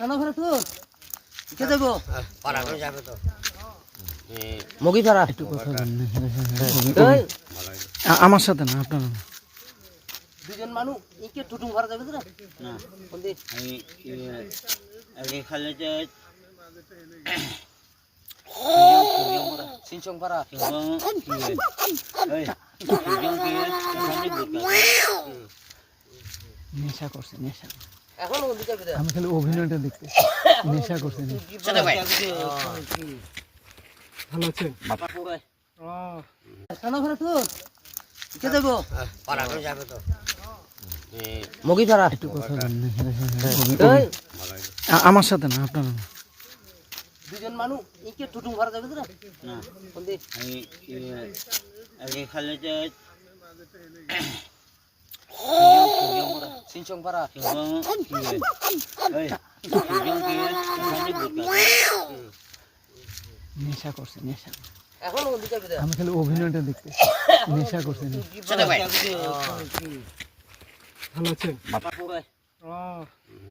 কানা ভাড়া তোর কে দেবো পাড়া করে যাবে তো মগি ভাড়া একটু কথা বলেন এই, আমার সাথে না আপনার দুজন মানুষ ইকে টুটুম ভাড়া যাবে তো না না কোন দিক আমি আগে খালে যে সিনচং ভাড়া নেশা করছে নেশা এখন কোন দিকে যাবে আমি খালি অভিনয়টা দেখতে নেশা করছে ভালো আছেন কানা ভাড়া তোর কে দেবো পাড়া করে যাবে তো মগি ভাড়া একটু কথা বলেন এই, আমার সাথে না আপনার দুজন মানুষ ইকে টুটুম ভাড়া যাবে তো না না কোন দিক আমি আগে খালে যে সিনচং ভাড়া নেশা করছে নেশা এখন কোন দিকে যাবে আমি খালি অভিনয়টা দেখতে নেশা করছে ছোট ভাই ভালো আছেন